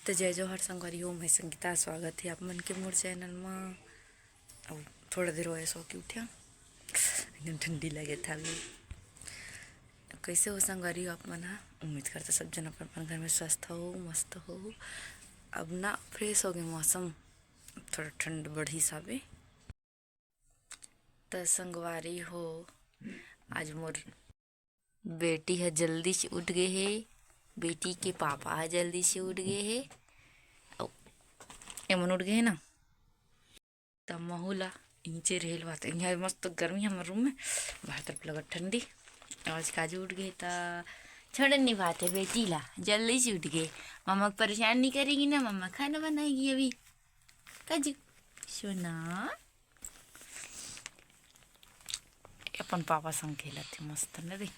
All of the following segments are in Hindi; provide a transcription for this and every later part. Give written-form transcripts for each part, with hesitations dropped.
तो जय जोहर संगवारी हो, मैं संगीता। स्वागत है आप मन के मोर चैनल में। अब थोड़ा देर होए सो के उठ्या, एकदम ठंडी लगे था अभी। कैसे हो संगवारी हो आप मन? उम्मीद करता सब जन अपन अपन घर में स्वस्थ हो, मस्त हो। अब ना फ्रेश हो गए मौसम, थोड़ा ठंड बढ़ी साबे। तो संगवारी हो, आज मोर बेटी है जल्दी से उठ गए है। बेटी के पापा है जल्दी से उठ गए है। एमन उठ गए है ना, तब महुला नीचे रेल बात यहाँ मस्त गर्मी है हमारे रूम में, बाहर तरफ लगा ठंडी। आज काजू उठ गए ता छोड़ नहीं बात है, बेटी ला जल्दी से उठ गए। मम्मा को परेशान नहीं करेगी ना, मम्मा खाना बनाएगी अभी। काजू सुना अपन पापा संग खेला थे मस्त न रे।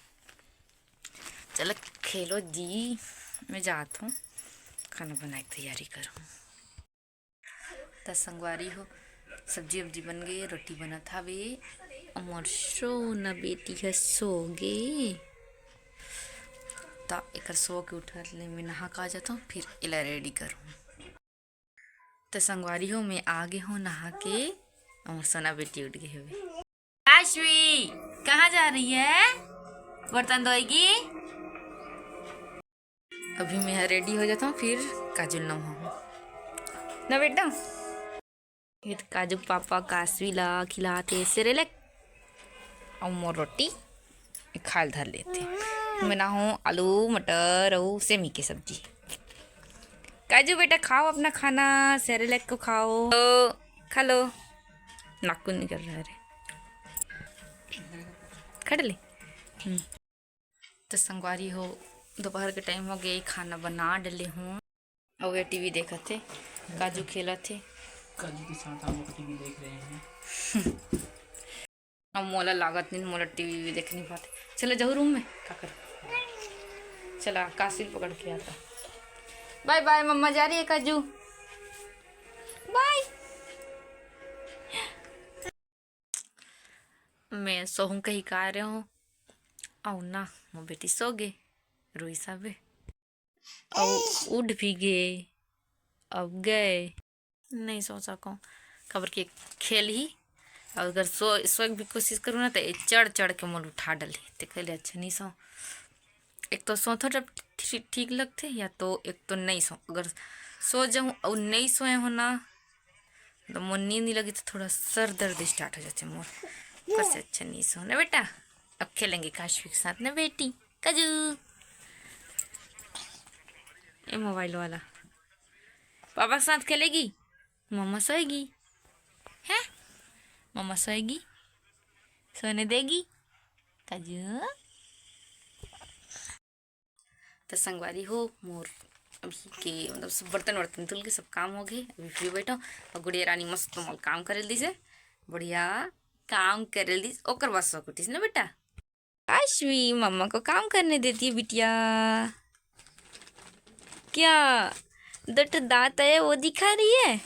चलो खेलो जी, मैं जाता हूँ खाना बनाने की तैयारी करूँ। तो संगवारी हो, सब्जी वब्जी बन गई, रोटी बना था वे। और सोना बेटी है सो गे। तो एक सो के उठा ले, मैं नहा का जाता हूँ, फिर इला रेडी करूँ। तो संगवारी हो, मैं आगे हूँ नहा के, और सोना बेटी उठ गई हुई। आश्वी कहाँ जा रही है? बर्तन धोएगी? अभी मैं रेडी हो जाता हूँ, फिर काजल नहाऊँ ना बेटा। फिर काजू पापा काशवी ला खिलाते सेरेलेक और मोर रोटी खाल धर लेते। मैं ना हूँ आलू मटर और सेमी की सब्जी। काजू बेटा खाओ अपना खाना, सेरेलेक को खाओ। खा लो, नाखून नहीं कर रहा है रे, खड़ ले। तो संगवारी हो, दोपहर के टाइम हो गए, खाना बना डले हूँ और ये टीवी देखा थे। काजू खेला थे, काजू के साथ हम लोग टीवी देख रहे हैं। अब मोला लागत नहीं, मोला टीवी भी देख नहीं पाते। चलो जाओ रूम में, क्या कर। चला कासिल पकड़ के आता। बाय बाय, मम्मा जा रही है काजू, बाय। मैं सोहूं कहीं का रहे हूँ और ना वो बेटी सो गए रोई साबे, और उठ भी गए। अब गए नहीं सो सको, खबर के खेल ही। और अगर सो की भी कोशिश करूँ ना, तो चढ़ चढ़ के मोल उठा डले। तो कहले अच्छा नहीं सो, एक तो सो थोड़ा ठीक लगते, या तो एक तो नहीं सो। अगर सो जाऊँ और नहीं सोए हो ना, तो मोर नींद नहीं लगी तो थोड़ा सर दर्द स्टार्ट हो जाते मोर। पर से अच्छा नहीं सो ना बेटा। अब खेलेंगे काशवी के साथ ना बेटी। काजू ये मोबाइल वाला पापा के साथ खेलेगी, मम्मा सोएगी है, मम्मा सोएगी, सोने देगी काजू। तो संगवारी हो, मोर अभी के मतलब सब बर्तन वर्तन धुल के सब काम हो गए। अभी फ्री बैठो और गुड़िया रानी मस्त मोल काम करे दी से, बढ़िया काम करे दी। ओकर बस सो कुटिस ना बेटा। आश्वी मम्मा को काम करने देती है बिटिया। क्या दट दांत है वो दिखा रही है?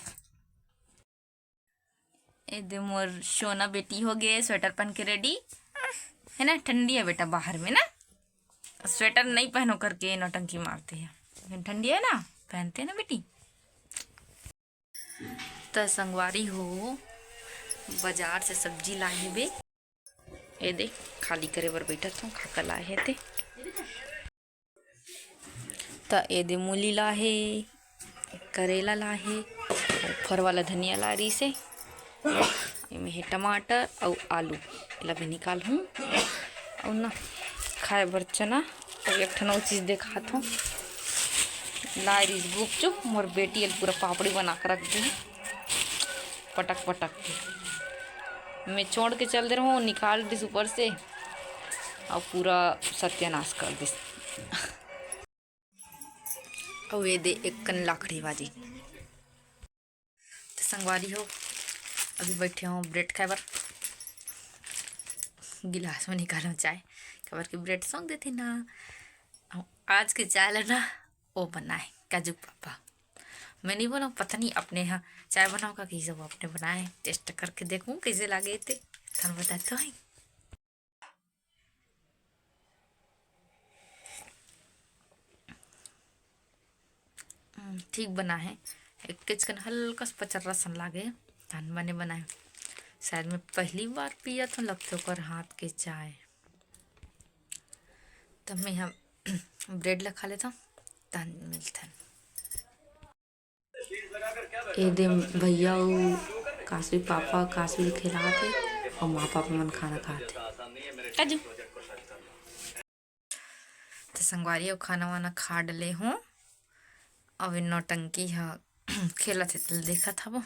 ए दे मोर सोना बेटी हो गए, स्वेटर पहन के रेडी है ना। ठंडी है बेटा बाहर में ना, स्वेटर नहीं पहनो करके नौटंकी मारते हैं, लेकिन ठंडी है ना, पहनते हैं ना बेटी। तो संगवारी हो, बाजार से सब्जी लाए बे। ए दे खाली करे बर बैठा था, खाकर लाए है ते। तो ए दे मूली लाहे, करेला लाहे, फर वाला धनिया ला रही से। इमें है टमाटर और आलू, इला भी निकाल हूँ। और ना खाए बर चना, और एक ठन चीज़ देखा था लाई रही गुपचुप। मोर बेटी पूरा पापड़ी बना कर रख दी पटक पटक के। मैं छोड़ के चल दे रहा हूँ, निकाल दी ऊपर से और पूरा सत्यानाश कर दी। और ये दे एक कन लाकड़ी बाजी। तो संगवारी हो, अभी बैठे हूँ ब्रेड खाए बर, गिलास में निकालो चाय। खबर की ब्रेड सौंग देती ना। आज के चाय लेना वो बनाए काजू पापा। मैं नहीं बोला, पता नहीं अपने यहाँ चाय बनाओ का कैसे, वो अपने बनाए। टेस्ट करके देखूँ कैसे लगे थे, थाने बताते हैं। ठीक बना है। एक किचकन हल्का सा पचर्रा सन लागे धान बने बनाए। शायद मैं पहली बार पिया तो लगते ओकर हाथ के चाय। तब मैं यहाँ ब्रेड ला खा लेता तहन मिलथन। ए दे भैया काशी पापा काशी खिलाते और माँ पापा मन खाना खाते काजू। तो संगवारी और खाना वाना खा डले हूँ। अब नौटंकी है खेला थे तो देखा था वो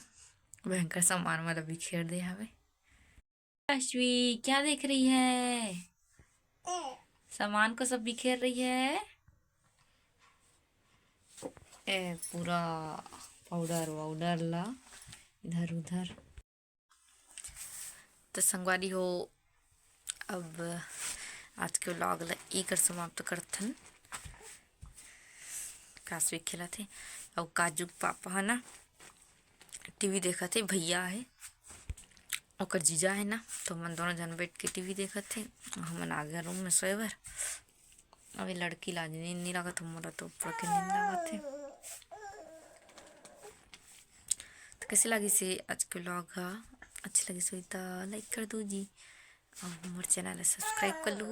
भयंकर सामान वाला बिखेर दे हवे। अश्वी क्या देख रही है? सामान को सब बिखेर रही है। पूरा पाउडर वाउडर ला इधर उधर। तो संगवारी हो अब आज के व्लॉग ला एकर समाप्त करथन। काशवी खेला थे और काजू पापा है ना टीवी देखा थे। भैया है और जीजा है ना तो हम दोनों जन बैठ के टीवी देखा थे। हमन आ गया रूम में सोए बर। अभी लड़की ला नींद नहीं लगा तो मोरा तो ऊपर के नींद लगा थे। तो कैसे लगी से आज के व्लॉग हा अच्छी लगी सो तो लाइक कर दो जी और हमारे चैनल सब्सक्राइब कर लो।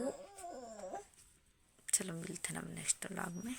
चलो मिलते हैं हम नेक्स्ट व्लॉग में।